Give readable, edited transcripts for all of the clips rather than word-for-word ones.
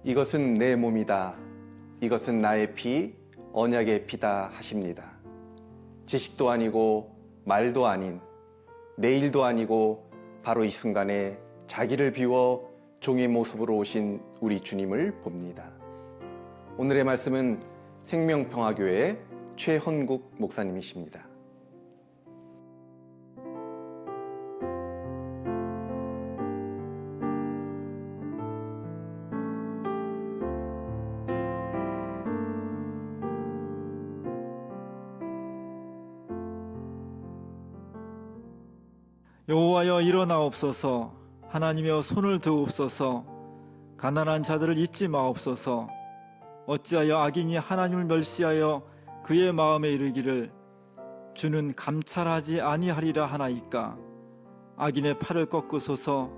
이것은 내 몸이다. 이것은 나의 피, 언약의 피다 하십니다. 지식도 아니고 말도 아닌, 내일도 아니고 바로 이 순간에 자기를 비워 종의 모습으로 오신 우리 주님을 봅니다. 오늘의 말씀은 생명평화교회 최헌국 목사님이십니다. 여호와여 일어나옵소서. 하나님여 손을 드옵소서. 가난한 자들을 잊지 마옵소서. 어찌하여 악인이 하나님을 멸시하여 그의 마음에 이르기를 주는 감찰하지 아니하리라 하나이까. 악인의 팔을 꺾으소서.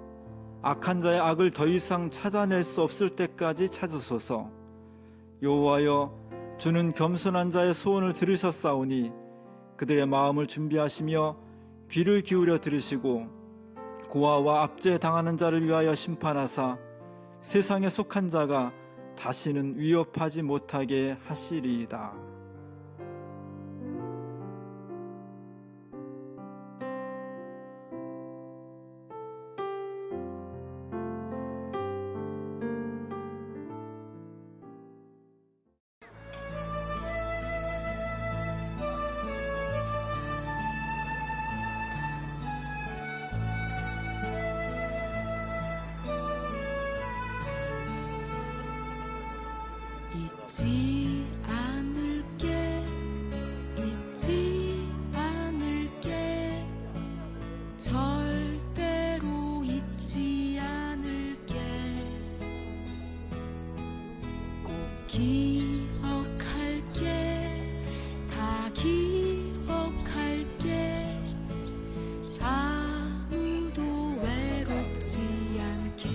악한 자의 악을 더 이상 찾아낼 수 없을 때까지 찾으소서. 여호와여 주는 겸손한 자의 소원을 들으셨사오니 그들의 마음을 준비하시며 귀를 기울여 들으시고 고아와 압제 당하는 자를 위하여 심판하사 세상에 속한 자가 다시는 위협하지 못하게 하시리이다. 잊지 않을게, 잊지 않을게, 절대로 잊지 않을게. 꼭 기억할게, 다 기억할게. 아무도 외롭지 않게.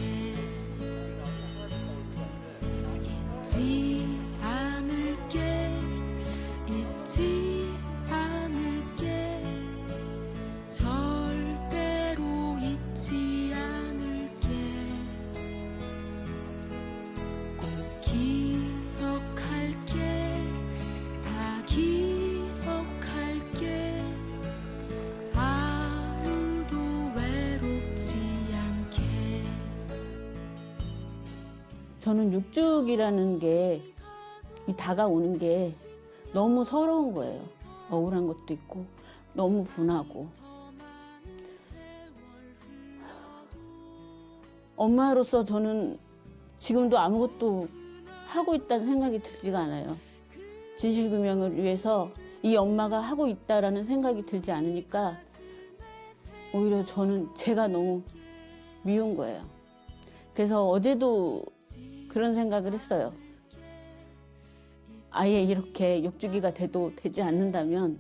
잊지 않을게, 잊지 않을게, 절대로 잊지 않을게. 꼭 기억할게, 다 기억할게. 아무도 외롭지 않게. 저는 육죽이라는 게 다가오는 게 너무 서러운 거예요. 억울한 것도 있고 너무 분하고. 엄마로서 저는 지금도 아무것도 하고 있다는 생각이 들지가 않아요. 진실규명을 위해서 이 엄마가 하고 있다라는 생각이 들지 않으니까 오히려 저는 제가 너무 미운 거예요. 그래서 어제도 그런 생각을 했어요. 아예 이렇게 욕주기가 돼도 되지 않는다면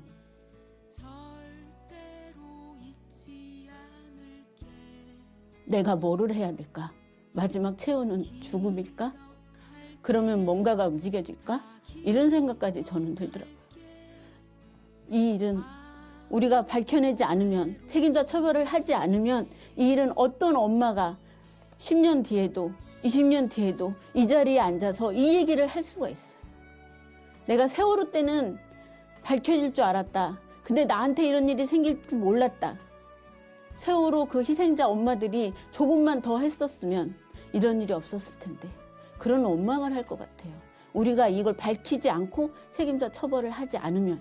내가 뭐를 해야 될까? 마지막 최후는 죽음일까? 그러면 뭔가가 움직여질까? 이런 생각까지 저는 들더라고요. 이 일은 우리가 밝혀내지 않으면, 책임자 처벌을 하지 않으면 이 일은 어떤 엄마가 10년 뒤에도 20년 뒤에도 이 자리에 앉아서 이 얘기를 할 수가 있어요. 내가 세월호 때는 밝혀질 줄 알았다. 근데 나한테 이런 일이 생길 줄 몰랐다. 세월호 그 희생자 엄마들이 조금만 더 했었으면 이런 일이 없었을 텐데. 그런 원망을 할 것 같아요. 우리가 이걸 밝히지 않고 책임자 처벌을 하지 않으면.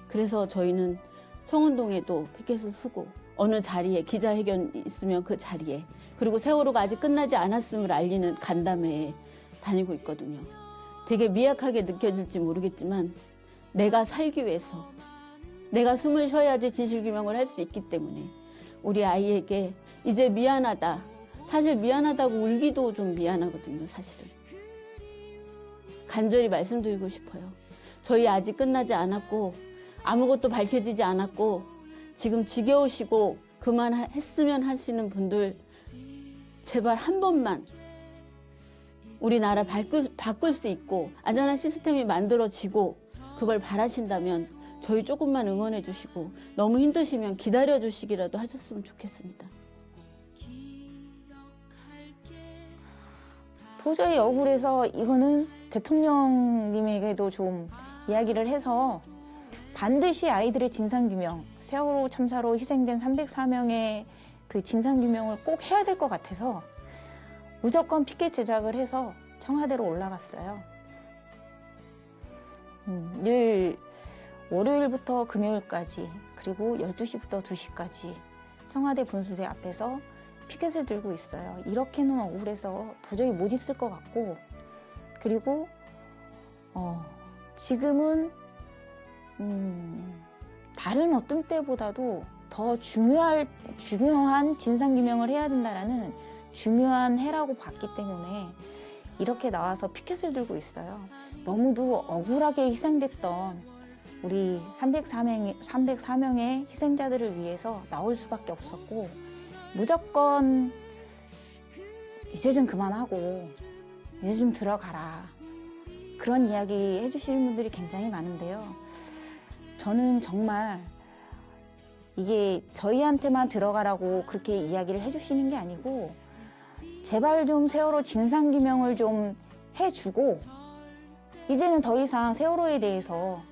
그래서 저희는 청운동에도 피켓을 쓰고 어느 자리에 기자회견 있으면 그 자리에, 그리고 세월호가 아직 끝나지 않았음을 알리는 간담회에 다니고 있거든요. 되게 미약하게 느껴질지 모르겠지만 내가 살기 위해서, 내가 숨을 쉬어야지 진실규명을 할 수 있기 때문에 우리 아이에게 이제 미안하다. 사실 미안하다고 울기도 좀 미안하거든요, 사실은. 간절히 말씀드리고 싶어요. 저희 아직 끝나지 않았고 아무것도 밝혀지지 않았고 지금 지겨우시고 그만했으면 하시는 분들, 제발 한 번만 우리나라 바꿀 수 있고 안전한 시스템이 만들어지고 그걸 바라신다면 저희 조금만 응원해 주시고, 너무 힘드시면 기다려 주시기라도 하셨으면 좋겠습니다. 도저히 억울해서 이거는 대통령님에게도 좀 이야기를 해서 반드시 아이들의 진상규명, 세월호 참사로 희생된 304명의 그 진상규명을 꼭 해야 될 것 같아서 무조건 피켓 제작을 해서 청와대로 올라갔어요. 늘 월요일부터 금요일까지 그리고 12시부터 2시까지 청와대 분수대 앞에서 피켓을 들고 있어요. 이렇게는 억울해서 도저히 못 있을 것 같고 그리고 지금은 다른 어떤 때보다도 더 중요한 진상규명을 해야 된다라는 중요한 해라고 봤기 때문에 이렇게 나와서 피켓을 들고 있어요. 너무도 억울하게 희생됐던 우리 304명의 희생자들을 위해서 나올 수밖에 없었고 무조건 이제 좀 그만하고 이제 좀 들어가라 그런 이야기 해주시는 분들이 굉장히 많은데요. 저는 정말 이게 저희한테만 들어가라고 그렇게 이야기를 해주시는 게 아니고 제발 좀 세월호 진상규명을 좀 해주고 이제는 더 이상 세월호에 대해서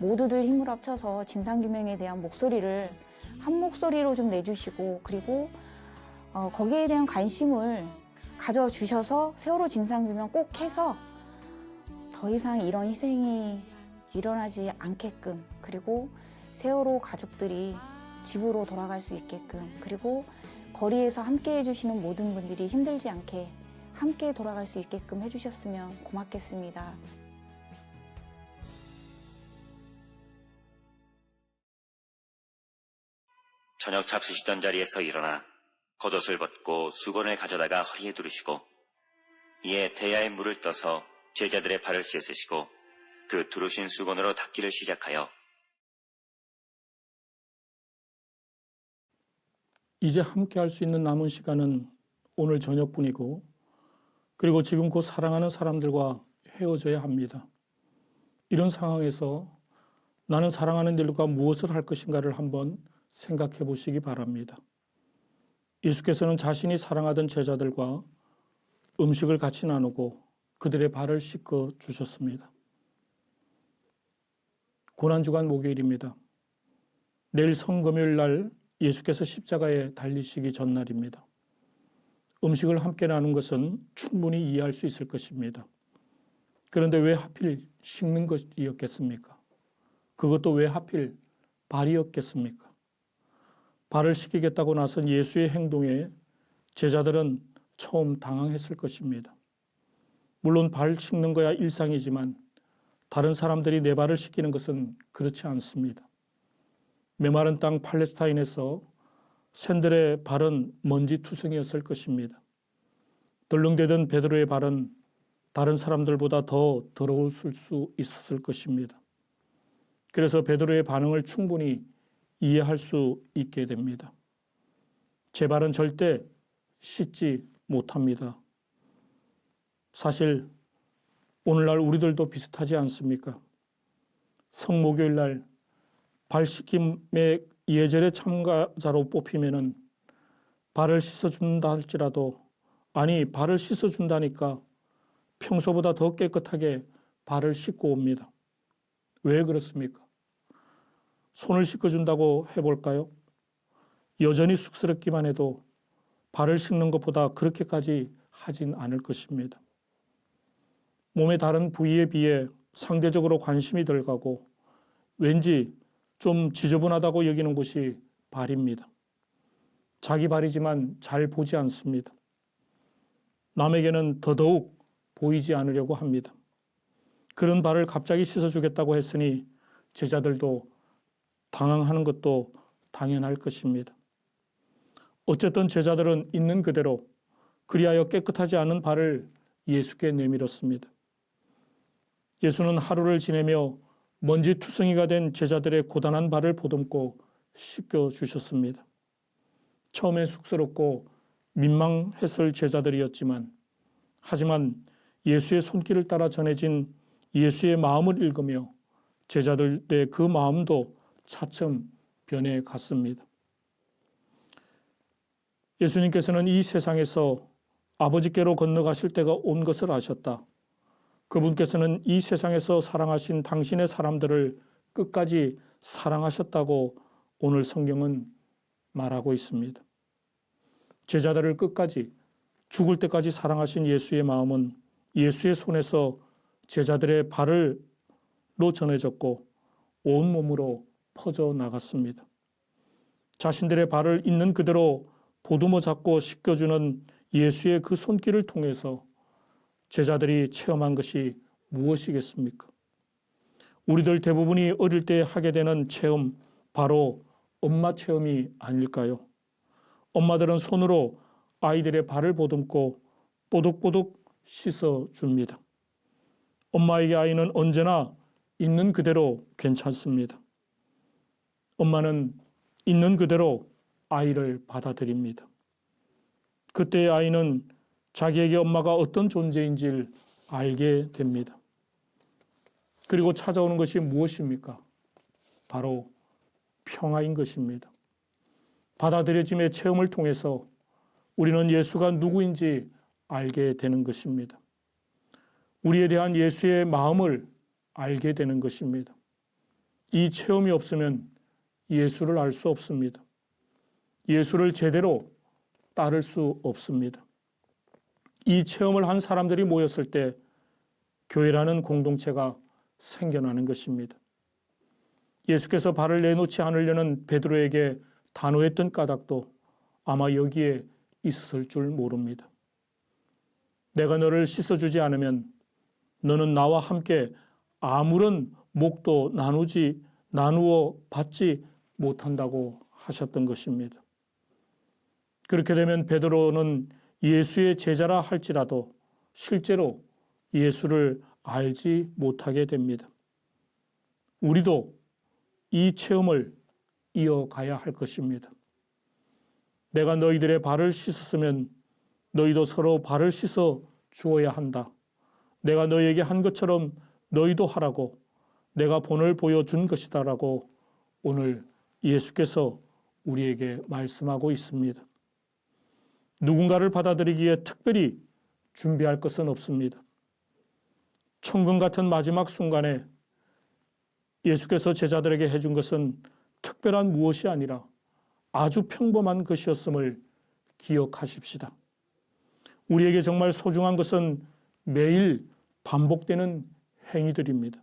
모두들 힘을 합쳐서 진상규명에 대한 목소리를 한 목소리로 좀 내주시고 그리고 거기에 대한 관심을 가져주셔서 세월호 진상규명 꼭 해서 더 이상 이런 희생이 일어나지 않게끔 그리고 세월호 가족들이 집으로 돌아갈 수 있게끔 그리고 거리에서 함께 해주시는 모든 분들이 힘들지 않게 함께 돌아갈 수 있게끔 해주셨으면 고맙겠습니다. 저녁 잡수시던 자리에서 일어나 겉옷을 벗고 수건을 가져다가 허리에 두르시고 이에 대야에 물을 떠서 제자들의 발을 씻으시고 그 두르신 수건으로 닦기를 시작하여 이제 함께 할 수 있는 남은 시간은 오늘 저녁뿐이고 그리고 지금 곧 사랑하는 사람들과 헤어져야 합니다. 이런 상황에서 나는 사랑하는 일과 무엇을 할 것인가를 한번 생각해 보시기 바랍니다. 예수께서는 자신이 사랑하던 제자들과 음식을 같이 나누고 그들의 발을 씻겨 주셨습니다. 고난주간 목요일입니다. 내일 성금요일 날 예수께서 십자가에 달리시기 전날입니다. 음식을 함께 나눈 것은 충분히 이해할 수 있을 것입니다. 그런데 왜 하필 씻는 것이었겠습니까? 그것도 왜 하필 발이었겠습니까? 발을 씻기겠다고 나선 예수의 행동에 제자들은 처음 당황했을 것입니다. 물론 발 씻는 거야 일상이지만 다른 사람들이 내 발을 씻기는 것은 그렇지 않습니다. 메마른 땅 팔레스타인에서 샌들의 발은 먼지투성이었을 것입니다. 덜렁대던 베드로의 발은 다른 사람들보다 더 더러웠을 수 있었을 것입니다. 그래서 베드로의 반응을 충분히 이해할 수 있게 됩니다. 제 발은 절대 씻지 못합니다. 사실 오늘날 우리들도 비슷하지 않습니까? 성목요일 날 발 씻김의 예절의 참가자로 뽑히면은 발을 씻어준다 할지라도 아니 발을 씻어준다니까 평소보다 더 깨끗하게 발을 씻고 옵니다. 왜 그렇습니까? 손을 씻어준다고 해볼까요? 여전히 쑥스럽기만 해도 발을 씻는 것보다 그렇게까지 하진 않을 것입니다. 몸의 다른 부위에 비해 상대적으로 관심이 덜 가고 왠지 좀 지저분하다고 여기는 곳이 발입니다. 자기 발이지만 잘 보지 않습니다. 남에게는 더더욱 보이지 않으려고 합니다. 그런 발을 갑자기 씻어주겠다고 했으니 제자들도 당황하는 것도 당연할 것입니다. 어쨌든 제자들은 있는 그대로 그리하여 깨끗하지 않은 발을 예수께 내밀었습니다. 예수는 하루를 지내며 먼지투성이가 된 제자들의 고단한 발을 보듬고 씻겨주셨습니다. 처음엔 쑥스럽고 민망했을 제자들이었지만 하지만 예수의 손길을 따라 전해진 예수의 마음을 읽으며 제자들의 그 마음도 차츰 변해갔습니다. 예수님께서는 이 세상에서 아버지께로 건너가실 때가 온 것을 아셨다. 그분께서는 이 세상에서 사랑하신 당신의 사람들을 끝까지 사랑하셨다고 오늘 성경은 말하고 있습니다. 제자들을 끝까지 죽을 때까지 사랑하신 예수의 마음은 예수의 손에서 제자들의 발을로 전해졌고 온몸으로 퍼져 나갔습니다. 자신들의 발을 있는 그대로 보듬어 잡고 씻겨주는 예수의 그 손길을 통해서 제자들이 체험한 것이 무엇이겠습니까? 우리들 대부분이 어릴 때 하게 되는 체험, 바로 엄마 체험이 아닐까요? 엄마들은 손으로 아이들의 발을 보듬고 뽀득뽀득 씻어줍니다. 엄마에게 아이는 언제나 있는 그대로 괜찮습니다. 엄마는 있는 그대로 아이를 받아들입니다. 그때의 아이는 자기에게 엄마가 어떤 존재인지를 알게 됩니다. 그리고 찾아오는 것이 무엇입니까? 바로 평화인 것입니다. 받아들여짐의 체험을 통해서 우리는 예수가 누구인지 알게 되는 것입니다. 우리에 대한 예수의 마음을 알게 되는 것입니다. 이 체험이 없으면 예수를 알 수 없습니다. 예수를 제대로 따를 수 없습니다. 이 체험을 한 사람들이 모였을 때 교회라는 공동체가 생겨나는 것입니다. 예수께서 발을 내놓지 않으려는 베드로에게 단호했던 까닭도 아마 여기에 있었을 줄 모릅니다. 내가 너를 씻어주지 않으면 너는 나와 함께 아무런 목도 나누어 받지 못한다고 하셨던 것입니다. 그렇게 되면 베드로는 예수의 제자라 할지라도 실제로 예수를 알지 못하게 됩니다. 우리도 이 체험을 이어가야 할 것입니다. 내가 너희들의 발을 씻었으면 너희도 서로 발을 씻어 주어야 한다. 내가 너희에게 한 것처럼 너희도 하라고 내가 본을 보여준 것이다라고 오늘 예수께서 우리에게 말씀하고 있습니다. 누군가를 받아들이기에 특별히 준비할 것은 없습니다. 천금 같은 마지막 순간에 예수께서 제자들에게 해준 것은 특별한 무엇이 아니라 아주 평범한 것이었음을 기억하십시다. 우리에게 정말 소중한 것은 매일 반복되는 행위들입니다.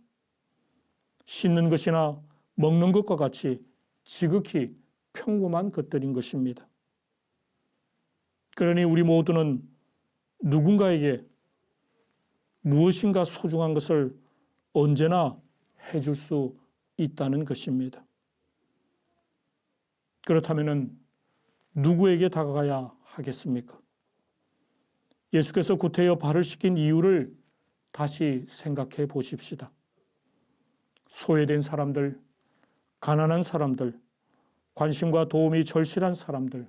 씻는 것이나 먹는 것과 같이 지극히 평범한 것들인 것입니다. 그러니 우리 모두는 누군가에게 무엇인가 소중한 것을 언제나 해줄 수 있다는 것입니다. 그렇다면 누구에게 다가가야 하겠습니까? 예수께서 구태여 발을 씻긴 이유를 다시 생각해 보십시다. 소외된 사람들, 가난한 사람들, 관심과 도움이 절실한 사람들,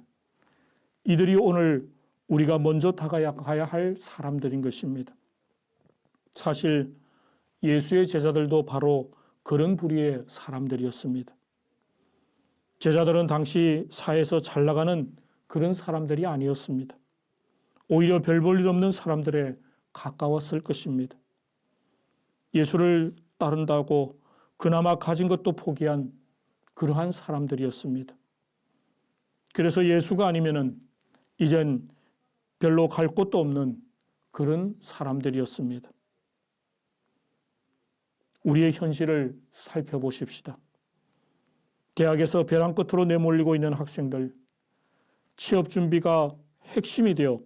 이들이 오늘 우리가 먼저 다가가야 할 사람들인 것입니다. 사실 예수의 제자들도 바로 그런 부류의 사람들이었습니다. 제자들은 당시 사회에서 잘 나가는 그런 사람들이 아니었습니다. 오히려 별 볼 일 없는 사람들에 가까웠을 것입니다. 예수를 따른다고 그나마 가진 것도 포기한 그러한 사람들이었습니다. 그래서 예수가 아니면은 이젠 별로 갈 곳도 없는 그런 사람들이었습니다. 우리의 현실을 살펴보십시다. 대학에서 벼랑 끝으로 내몰리고 있는 학생들, 취업 준비가 핵심이 되어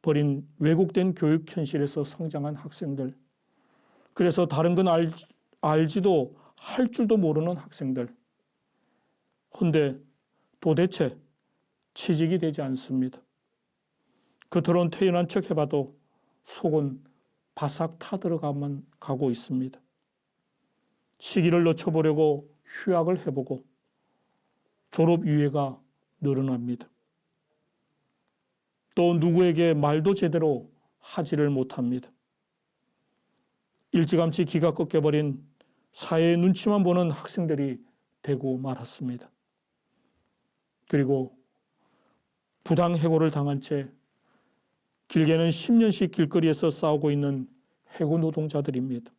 버린 왜곡된 교육 현실에서 성장한 학생들, 그래서 다른 건 알지도 할 줄도 모르는 학생들, 헌데 도대체 취직이 되지 않습니다. 겉으로는 태연한 척 해봐도 속은 바싹 타들어가만 가고 있습니다. 시기를 늦춰보려고 휴학을 해보고 졸업 유예가 늘어납니다. 또 누구에게 말도 제대로 하지를 못합니다. 일찌감치 기가 꺾여버린 사회의 눈치만 보는 학생들이 되고 말았습니다. 그리고 부당해고를 당한 채 길게는 10년씩 길거리에서 싸우고 있는 해고 노동자들입니다.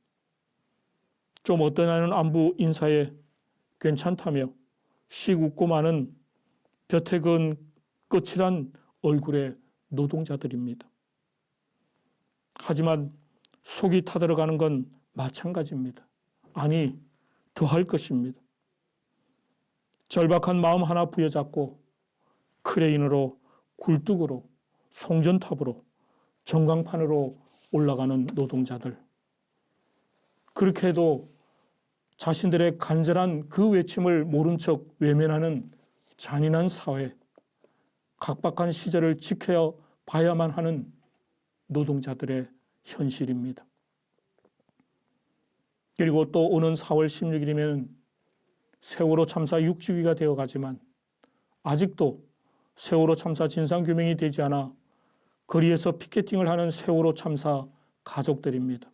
좀 어떠냐는 안부 인사에 괜찮다며 씩 웃고 마는 벼태근 거칠한 얼굴의 노동자들입니다. 하지만 속이 타들어가는 건 마찬가지입니다. 아니, 더할 것입니다. 절박한 마음 하나 부여잡고 크레인으로, 굴뚝으로, 송전탑으로, 전광판으로 올라가는 노동자들. 그렇게 해도 자신들의 간절한 그 외침을 모른 척 외면하는 잔인한 사회, 각박한 시절을 지켜 봐야만 하는 노동자들의 현실입니다. 그리고 또 오는 4월 16일이면 세월호 참사 6주기가 되어가지만 아직도 세월호 참사 진상규명이 되지 않아 거리에서 피켓팅을 하는 세월호 참사 가족들입니다.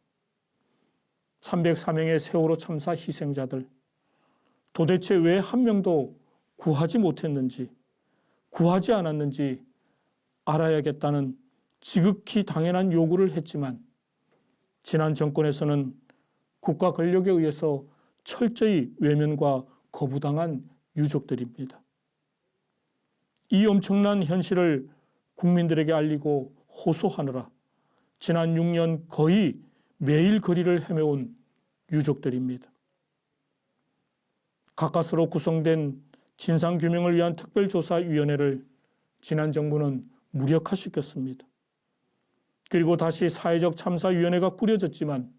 304명의 세월호 참사 희생자들, 도대체 왜 한 명도 구하지 못했는지, 구하지 않았는지 알아야겠다는 지극히 당연한 요구를 했지만 지난 정권에서는 국가 권력에 의해서 철저히 외면과 거부당한 유족들입니다. 이 엄청난 현실을 국민들에게 알리고 호소하느라 지난 6년 거의 매일 거리를 헤매온 유족들입니다. 가까스로 구성된 진상규명을 위한 특별조사위원회를 지난 정부는 무력화시켰습니다. 그리고 다시 사회적 참사위원회가 꾸려졌지만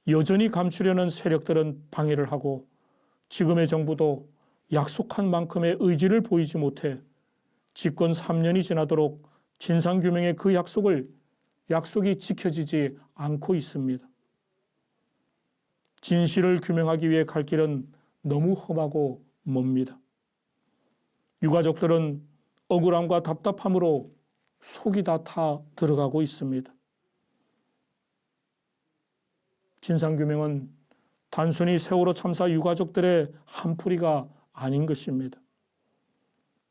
여전히 감추려는 세력들은 방해를 하고 지금의 정부도 약속한 만큼의 의지를 보이지 못해 집권 3년이 지나도록 진상규명의 그 약속이 지켜지지 않고 있습니다. 진실을 규명하기 위해 갈 길은 너무 험하고 멉니다. 유가족들은 억울함과 답답함으로 속이 다 타 들어가고 있습니다. 진상규명은 단순히 세월호 참사 유가족들의 한풀이가 아닌 것입니다.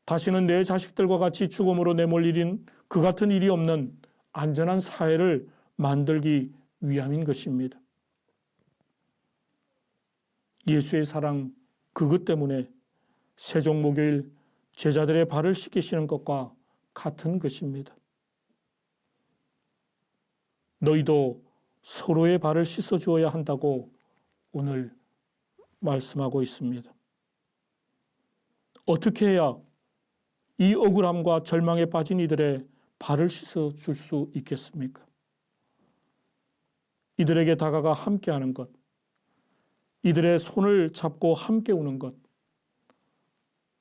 다시는 내 자식들과 같이 죽음으로 내몰리는 그 같은 일이 없는 안전한 사회를 만들기 위함인 것입니다. 예수의 사랑, 그것 때문에 세종 목요일 제자들의 발을 씻기시는 것과 같은 것입니다. 너희도 서로의 발을 씻어 주어야 한다고 오늘 말씀하고 있습니다. 어떻게 해야 이 억울함과 절망에 빠진 이들의 발을 씻어 줄 수 있겠습니까? 이들에게 다가가 함께하는 것, 이들의 손을 잡고 함께 우는 것,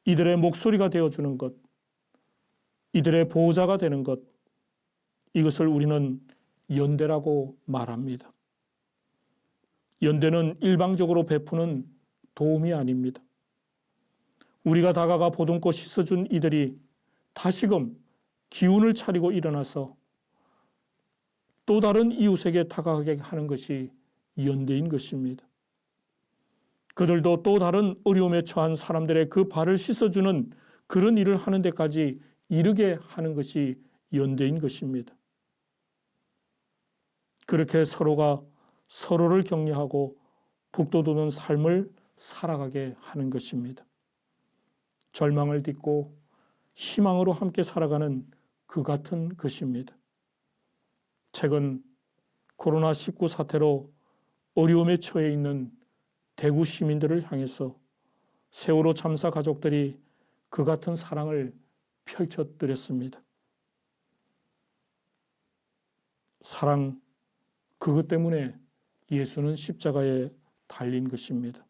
이들의 목소리가 되어주는 것, 이들의 보호자가 되는 것, 이것을 우리는 연대라고 말합니다. 연대는 일방적으로 베푸는 도움이 아닙니다. 우리가 다가가 보듬고 씻어준 이들이 다시금 기운을 차리고 일어나서 또 다른 이웃에게 다가가게 하는 것이 연대인 것입니다. 그들도 또 다른 어려움에 처한 사람들의 그 발을 씻어주는 그런 일을 하는 데까지 이르게 하는 것이 연대인 것입니다. 그렇게 서로가 서로를 격려하고 북돋우는 삶을 살아가게 하는 것입니다. 절망을 딛고 희망으로 함께 살아가는 그 같은 것입니다. 최근 코로나19 사태로 어려움에 처해 있는 대구 시민들을 향해서 세월호 참사 가족들이 그 같은 사랑을 펼쳐드렸습니다. 사랑, 그것 때문에 예수는 십자가에 달린 것입니다.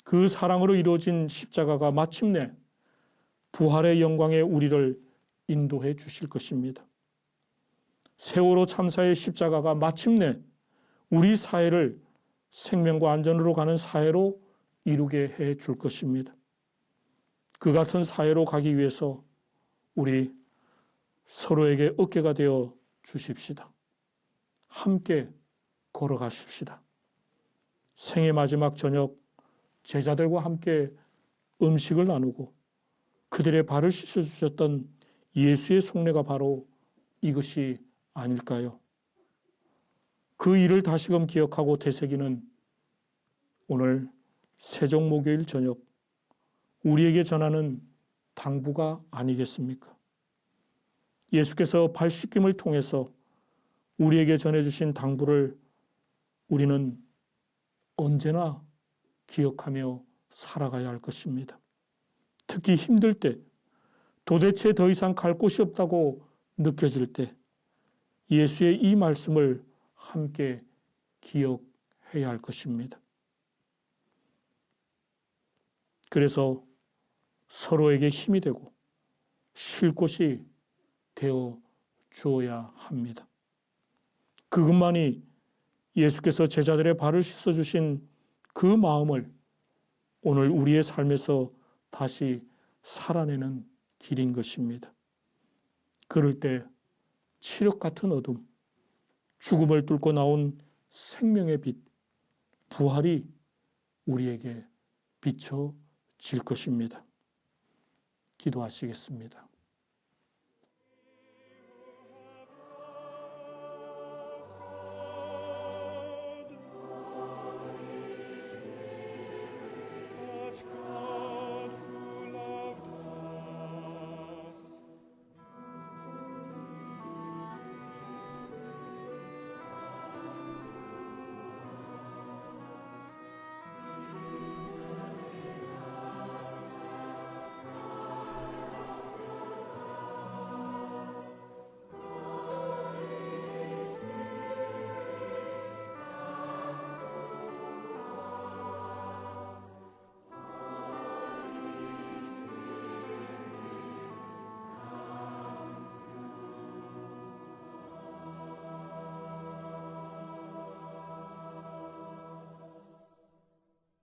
그 사랑으로 이루어진 십자가가 마침내 부활의 영광에 우리를 인도해 주실 것입니다. 세월호 참사의 십자가가 마침내 우리 사회를 생명과 안전으로 가는 사회로 이루게 해 줄 것입니다. 그 같은 사회로 가기 위해서 우리 서로에게 어깨가 되어 주십시다. 함께 걸어가십시다. 생애 마지막 저녁 제자들과 함께 음식을 나누고 그들의 발을 씻어주셨던 예수의 속례가 바로 이것이 아닐까요? 그 일을 다시금 기억하고 되새기는 오늘 세종목요일 저녁 우리에게 전하는 당부가 아니겠습니까? 예수께서 발 씻김을 통해서 우리에게 전해주신 당부를 우리는 언제나 기억하며 살아가야 할 것입니다. 특히 힘들 때, 도대체 더 이상 갈 곳이 없다고 느껴질 때 예수의 이 말씀을 함께 기억해야 할 것입니다. 그래서 서로에게 힘이 되고 쉴 곳이 되어 주어야 합니다. 그것만이 예수께서 제자들의 발을 씻어주신 그 마음을 오늘 우리의 삶에서 다시 살아내는 길인 것입니다. 그럴 때 칠흑 같은 어둠, 죽음을 뚫고 나온 생명의 빛, 부활이 우리에게 비춰질 것입니다. 기도하시겠습니다.